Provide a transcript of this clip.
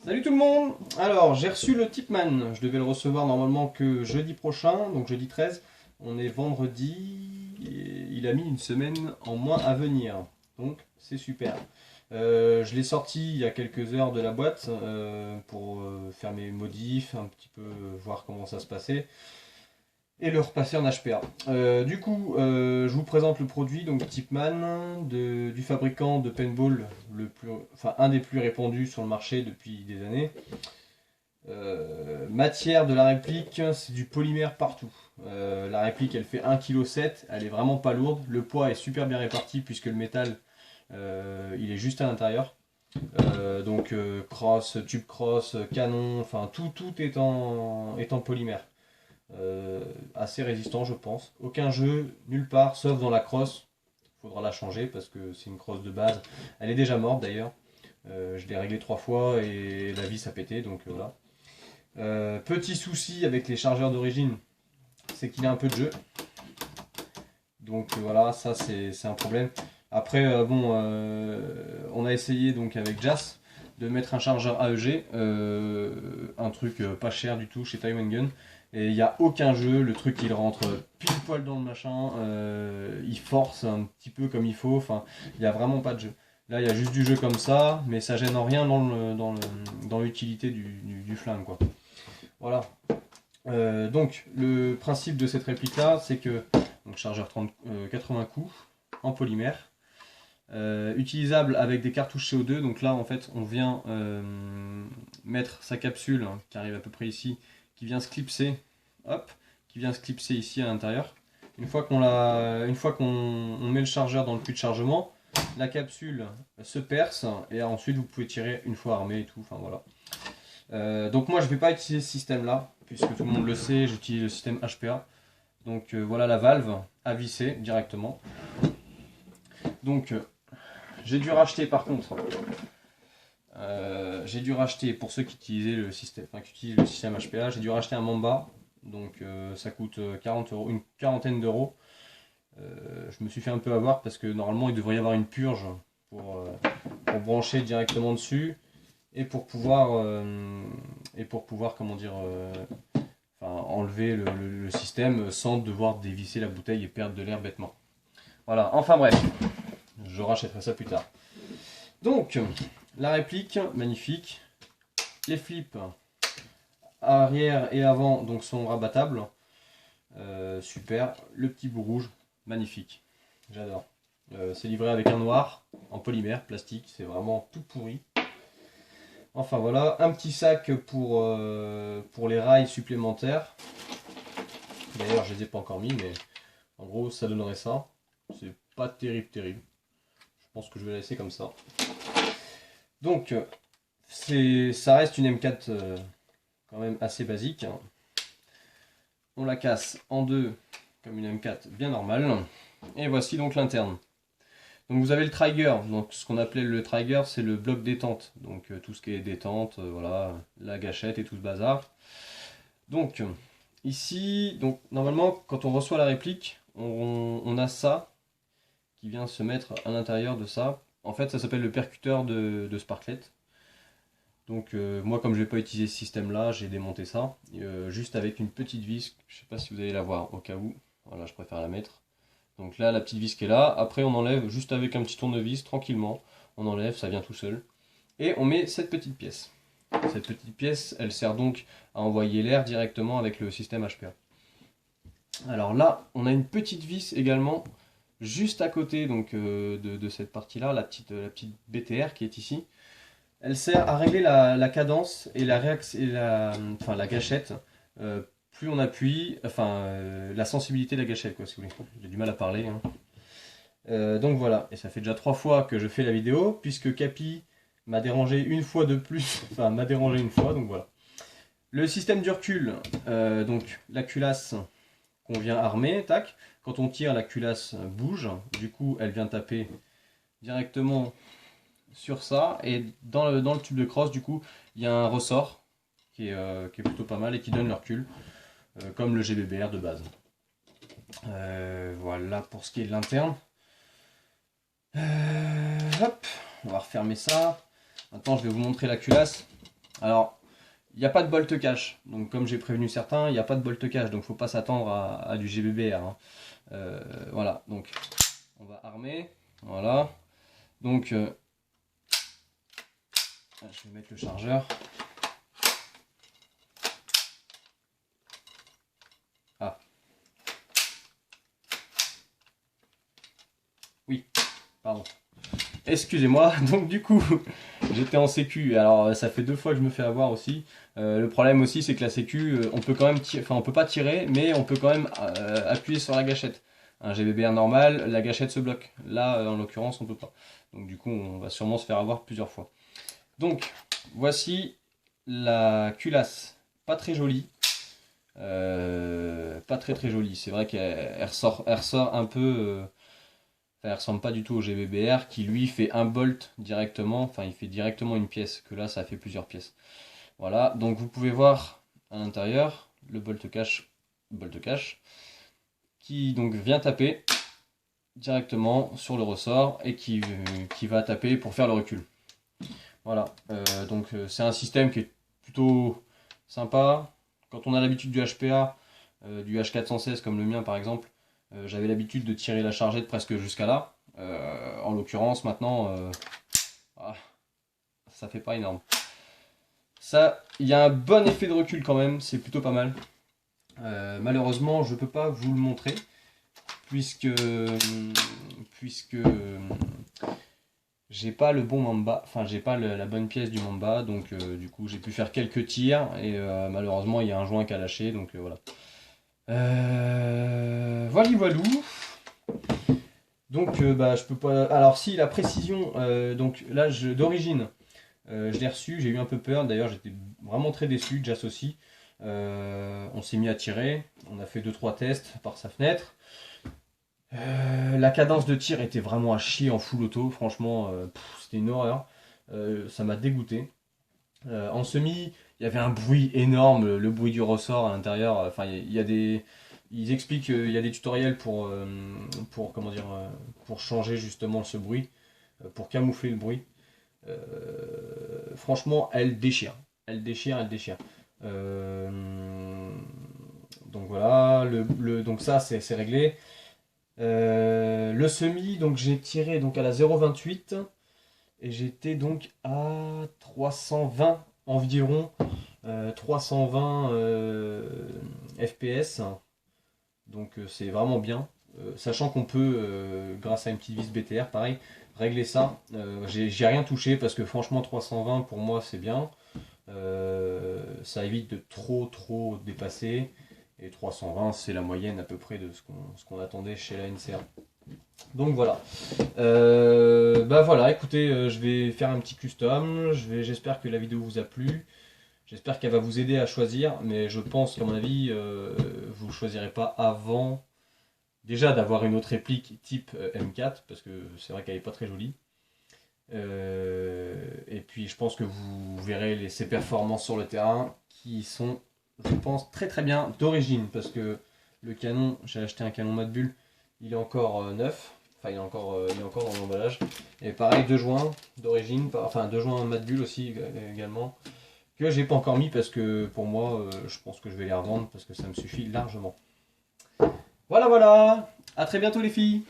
Salut tout le monde. Alors j'ai reçu le Tipman, je devais le recevoir normalement que jeudi prochain, donc jeudi 13. On est vendredi et il a mis une semaine en moins à venir, donc c'est super. Je l'ai sorti il y a quelques heures de la boîte pour faire mes modifs, un petit peu voir comment ça se passait et le repasser en HPA. Je vous présente le produit, donc Tipman, du fabricant de paintball, enfin un des plus répandus sur le marché depuis des années. Matière de la réplique, c'est du polymère partout. La réplique, elle fait 1,7 kg, elle est vraiment pas lourde. Le poids est super bien réparti puisque le métal, il est juste à l'intérieur. Crosse, tube cross, canon, enfin tout est en polymère. Assez résistant, je pense. Aucun jeu, nulle part, sauf dans la crosse. Il faudra la changer parce que c'est une crosse de base. Elle est déjà morte d'ailleurs. Je l'ai réglée 3 fois et la vis a pété, donc voilà. Petit souci avec les chargeurs d'origine, c'est qu'il a un peu de jeu. Donc voilà, ça c'est un problème. Après, on a essayé donc avec Jas de mettre un chargeur AEG, un truc pas cher du tout chez Time Gun. Et il n'y a aucun jeu, le truc il rentre pile poil dans le machin, il force un petit peu comme il faut, enfin il n'y a vraiment pas de jeu. Là il y a juste du jeu comme ça, mais ça gêne en rien dans l'utilité du flingue quoi. Voilà. Donc le principe de cette réplique là, c'est que donc chargeur 80 coups en polymère, utilisable avec des cartouches CO2. Donc là en fait on vient mettre sa capsule hein, qui arrive à peu près ici, qui vient se clipser, hop, qui vient se clipser ici à l'intérieur. Une fois qu'on met le chargeur dans le puits de chargement, la capsule se perce et ensuite vous pouvez tirer une fois armé et tout. Enfin voilà. Donc moi je ne vais pas utiliser ce système là, puisque tout le monde le sait, j'utilise le système HPA. Donc voilà la valve à visser directement. Donc j'ai dû racheter par contre, j'ai dû racheter pour ceux qui utilisaient le système, enfin, qui utilisent le système HPA, j'ai dû racheter un Mamba. Donc ça coûte 40 euros, une quarantaine d'euros. Je me suis fait un peu avoir parce que normalement il devrait y avoir une purge pour brancher directement dessus et pour pouvoir comment dire enfin, enlever le système sans devoir dévisser la bouteille et perdre de l'air bêtement. Voilà, enfin bref, je rachèterai ça plus tard. Donc, la réplique, magnifique. Les flips arrière et avant donc sont rabattables. Super. Le petit bout rouge, magnifique. J'adore. C'est livré avec un noir en polymère, plastique, c'est vraiment tout pourri. Enfin voilà, un petit sac pour les rails supplémentaires. D'ailleurs, je les ai pas encore mis, mais en gros, ça donnerait ça. C'est pas terrible, terrible. Je pense que je vais la laisser comme ça. Donc, ça reste une M4 quand même assez basique. On la casse en deux comme une M4 bien normale. Et voici donc l'interne. Donc vous avez le trigger, donc ce qu'on appelait le trigger, c'est le bloc détente. Donc tout ce qui est détente, voilà, la gâchette et tout ce bazar. Donc ici, donc normalement quand on reçoit la réplique, on a ça qui vient se mettre à l'intérieur de ça. En fait ça s'appelle le percuteur de Sparklet. Donc moi comme je vais pas utiliser ce système là, j'ai démonté ça, juste avec une petite vis, je sais pas si vous allez la voir au cas où, voilà je préfère la mettre. Donc là la petite vis qui est là, après on enlève juste avec un petit tournevis tranquillement, on enlève, ça vient tout seul. Et on met cette petite pièce. Cette petite pièce elle sert donc à envoyer l'air directement avec le système HPA. Alors là on a une petite vis également juste à côté donc, de cette partie là, la petite BTR qui est ici. Elle sert à régler la cadence et enfin, la gâchette. Plus on appuie, enfin la sensibilité de la gâchette, quoi, si vous voulez. J'ai du mal à parler. Hein. Donc voilà, et ça fait déjà 3 fois que je fais la vidéo, puisque Capi m'a dérangé une fois de plus, enfin m'a dérangé une fois, donc voilà. Le système du recul, donc la culasse qu'on vient armer, tac. Quand on tire, la culasse bouge, du coup elle vient taper directement sur ça, et dans le tube de crosse du coup il y a un ressort qui est plutôt pas mal et qui donne le recul comme le GBBR de base. Voilà pour ce qui est de l'interne. Hop, on va refermer ça. Maintenant je vais vous montrer la culasse. Alors, il n'y a pas de bolt cache, donc comme j'ai prévenu certains, il n'y a pas de bolt cache, donc faut pas s'attendre à du GBBR, hein. Voilà, donc on va armer, voilà. Donc, je vais mettre le chargeur. Ah. Oui, pardon. Excusez-moi, donc du coup, j'étais en sécu. Alors, ça fait 2 fois que je me fais avoir aussi. Le problème aussi, c'est que la sécu, on peut quand même tirer, enfin, on peut pas tirer, mais on peut quand même appuyer sur la gâchette. Un GBBR normal, la gâchette se bloque. Là, en l'occurrence, on peut pas. Donc du coup, on va sûrement se faire avoir plusieurs fois. Donc, voici la culasse. Pas très jolie. Pas très très jolie. C'est vrai qu'elle ressort un peu. Elle ressemble pas du tout au GBBR qui lui fait un bolt directement. Enfin, il fait directement une pièce. Que là, ça fait plusieurs pièces. Voilà. Donc, vous pouvez voir à l'intérieur le bolt cache, qui donc vient taper directement sur le ressort et qui va taper pour faire le recul. Voilà, donc c'est un système qui est plutôt sympa. Quand on a l'habitude du HPA, du H416 comme le mien par exemple, j'avais l'habitude de tirer la chargette presque jusqu'à là. En l'occurrence maintenant, ah, ça fait pas énorme. Ça, il y a un bon effet de recul quand même, c'est plutôt pas mal. Malheureusement, je peux pas vous le montrer puisque j'ai pas le bon mamba, enfin j'ai pas la bonne pièce du mamba, donc du coup j'ai pu faire quelques tirs et malheureusement il y a un joint qui a lâché, donc voilà. Voilà voilou. Donc bah je peux pas. Alors si la précision, donc là d'origine, je l'ai reçu, j'ai eu un peu peur. D'ailleurs j'étais vraiment très déçu de Jas aussi. On s'est mis à tirer, on a fait 2-3 tests par sa fenêtre. La cadence de tir était vraiment à chier en full auto, franchement, c'était une horreur. Ça m'a dégoûté. En semi, il y avait un bruit énorme, le bruit du ressort à l'intérieur. Enfin, il y a des, ils expliquent qu'il y a des tutoriels comment dire, pour changer justement ce bruit, pour camoufler le bruit. Franchement, elle déchire, elle déchire, elle déchire. Donc voilà, donc ça c'est réglé. Le semi, donc j'ai tiré donc à la 0,28 et j'étais donc à 320 environ, 320 FPS, donc c'est vraiment bien. Sachant qu'on peut, grâce à une petite vis BTR, pareil, régler ça. J'ai rien touché parce que franchement 320 pour moi c'est bien. Ça évite de trop dépasser. Et 320 c'est la moyenne à peu près de ce qu'on attendait chez la NCA. Donc voilà. Bah voilà, écoutez, je vais faire un petit custom. J'espère que la vidéo vous a plu. J'espère qu'elle va vous aider à choisir. Mais je pense qu'à mon avis, vous ne choisirez pas avant déjà d'avoir une autre réplique type M4. Parce que c'est vrai qu'elle n'est pas très jolie. Et puis je pense que vous verrez ses performances sur le terrain qui sont, je pense, très bien d'origine. Parce que le canon, j'ai acheté un canon Mad Bull, il est encore neuf. Enfin, il est encore dans l'emballage. Et pareil, 2 joints d'origine, enfin 2 joints Mad Bull aussi également, que j'ai pas encore mis parce que pour moi, je pense que je vais les revendre parce que ça me suffit largement. Voilà, voilà. À très bientôt les filles.